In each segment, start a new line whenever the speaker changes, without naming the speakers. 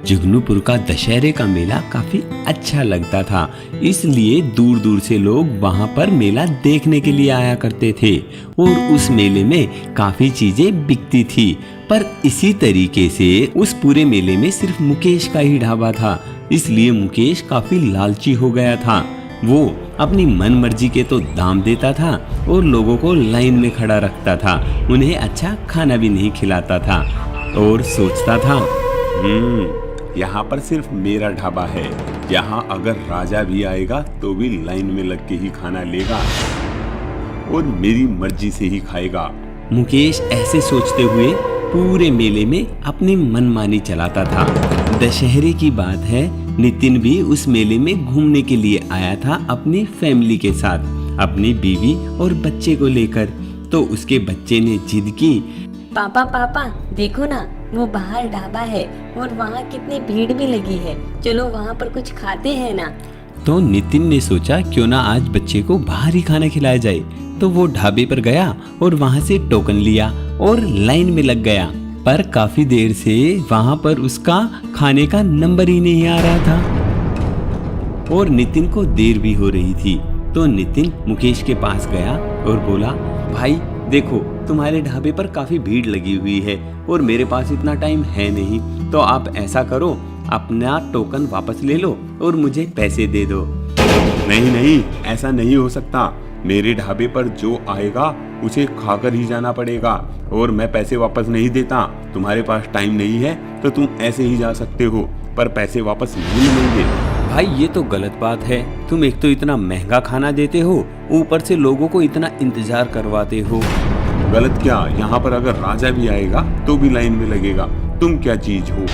जुगनूपुर का दशहरे का मेला काफी अच्छा लगता था, इसलिए दूर दूर से लोग वहां पर मेला देखने के लिए आया करते थे और उस मेले में काफी चीजें बिकती थी। पर इसी तरीके से उस पूरे मेले में सिर्फ मुकेश का ही ढाबा था, इसलिए मुकेश काफी लालची हो गया था। वो अपनी मन मर्जी के तो दाम देता था और लोगों को लाइन में खड़ा रखता था, उन्हें अच्छा खाना भी नहीं खिलाता था और सोचता था
यहाँ पर सिर्फ मेरा ढाबा है, यहाँ अगर राजा भी आएगा तो भी लाइन में लग के ही खाना लेगा और मेरी मर्जी से ही खाएगा।
मुकेश ऐसे सोचते हुए पूरे मेले में अपनी मनमानी चलाता था। दशहरे की बात है, नितिन भी उस मेले में घूमने के लिए आया था अपनी फैमिली के साथ, अपनी बीवी और बच्चे को लेकर। तो उसके बच्चे ने जिद की,
पापा पापा देखो ना, वो बाहर ढाबा है और वहाँ कितनी भीड़ भी लगी है, चलो वहाँ पर कुछ खाते हैं ना।
तो नितिन ने सोचा क्यों ना आज बच्चे को बाहर ही खाना खिलाया जाए। तो वो ढाबे पर गया और वहाँ से टोकन लिया और लाइन में लग गया। पर काफी देर से वहाँ पर उसका खाने का नंबर ही नहीं आ रहा था और नितिन को देर भी हो रही थी। तो नितिन मुकेश के पास गया और बोला, भाई देखो तुम्हारे ढाबे पर काफी भीड़ लगी हुई है और मेरे पास इतना टाइम है नहीं, तो आप ऐसा करो, अपना टोकन वापस ले लो और मुझे पैसे दे दो।
नहीं नहीं, ऐसा नहीं हो सकता, मेरे ढाबे पर जो आएगा उसे खाकर ही जाना पड़ेगा और मैं पैसे वापस नहीं देता। तुम्हारे पास टाइम नहीं है तो तुम ऐसे ही जा सकते हो, पर पैसे वापस नहीं मिलेंगे।
भाई ये तो गलत बात है, तुम एक तो इतना महंगा खाना देते हो, ऊपर से लोगों को इतना इंतजार करवाते हो।
गलत क्या, यहाँ पर अगर राजा भी आएगा तो भी लाइन में लगेगा, तुम क्या चीज हो।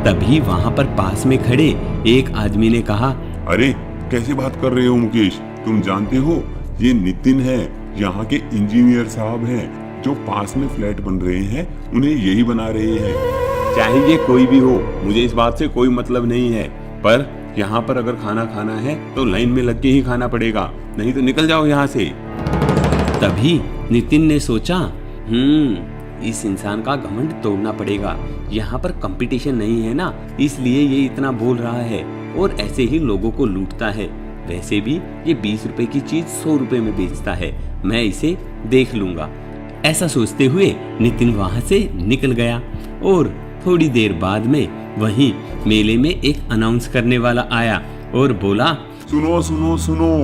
तभी वहाँ पर पास में खड़े एक आदमी ने कहा,
अरे कैसे बात कर रहे हो मुकेश, तुम जानते हो ये नितिन है, यहाँ के इंजीनियर साहब हैं जो पास में फ्लैट बन रहे हैं, उन्हें यही बना रहे हैं। चाहे ये कोई भी हो, मुझे इस बात से कोई मतलब नहीं है, पर यहाँ पर अगर खाना खाना है तो लाइन में लग के ही खाना पड़ेगा, नहीं तो निकल जाओ यहाँ से।
तभी नितिन ने सोचा, इस इंसान का घमंड तोड़ना पड़ेगा, यहाँ पर कंपटीशन नहीं है ना, इसलिए ये इतना बोल रहा है और ऐसे ही लोगों को लूटता है। वैसे भी ये 20 रुपए की चीज 100 रुपए में बेचता है, मैं इसे देख लूंगा। ऐसा सोचते हुए नितिन वहां से निकल गया और थोड़ी देर बाद में वहीं मेले में एक अनाउंस करने वाला आया और बोला,
सुनो सुनो सुनो,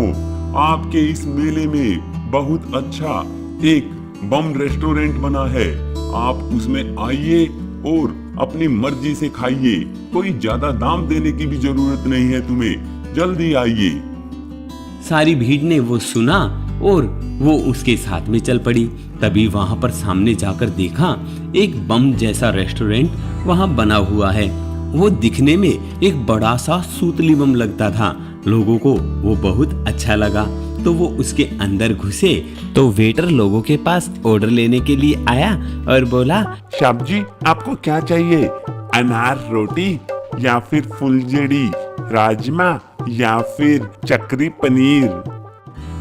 आपके इस मेले में बहुत अच्छा एक बम रेस्टोरेंट बना है, आप उसमें आइए और अपनी मर्जी से खाइए, कोई ज्यादा दाम देने की भी जरूरत नहीं है तुम्हें, जल्दी आइए।
सारी भीड़ ने वो सुना और वो उसके साथ में चल पड़ी। तभी वहां पर सामने जाकर देखा एक बम जैसा रेस्टोरेंट वहां बना हुआ है। वो दिखने में एक बड़ा सा सूतली बम लगता था, लोगों को वो बहुत अच्छा लगा। तो वो उसके अंदर घुसे तो वेटर लोगों के पास ऑर्डर लेने के लिए आया और बोला,
साहब जी आपको क्या चाहिए, अनार रोटी या फिर फुलझड़ी, राजमा या फिर चक्री पनीर।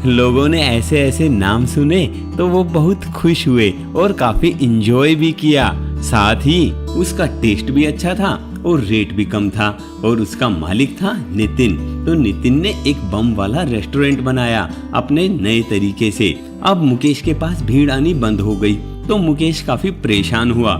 लोगों ने ऐसे ऐसे नाम सुने तो वो बहुत खुश हुए और काफी इंजॉय भी किया। साथ ही उसका टेस्ट भी अच्छा था और रेट भी कम था और उसका मालिक था नितिन। तो नितिन ने एक बम वाला रेस्टोरेंट बनाया अपने नए तरीके से। अब मुकेश के पास भीड़ आनी बंद हो गई तो मुकेश काफी परेशान हुआ।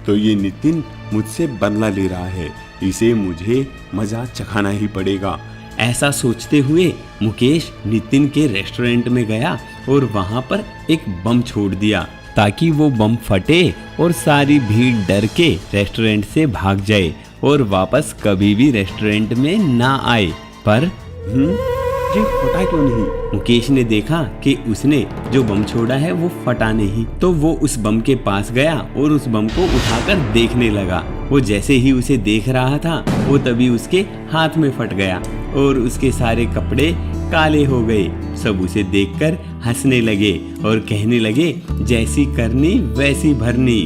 तो ये नितिन मुझसे बदला ले रहा है, इसे मुझे मजा चखाना ही पड़ेगा।
ऐसा सोचते हुए मुकेश नितिन के रेस्टोरेंट में गया और वहां पर एक बम छोड़ दिया ताकि वो बम फटे और सारी भीड़ डर के रेस्टोरेंट से भाग जाए और वापस कभी भी रेस्टोरेंट में ना आए। पर
ये फटा क्यों नहीं?
मुकेश ने देखा कि उसने जो बम छोड़ा है वो फटा नहीं, तो वो उस बम के पास गया और उस बम को उठाकर देखने लगा। वो जैसे ही उसे देख रहा था वो तभी उसके हाथ में फट गया और उसके सारे कपड़े काले हो गए। सब उसे देखकर हंसने लगे और कहने लगे, जैसी करनी वैसी भरनी।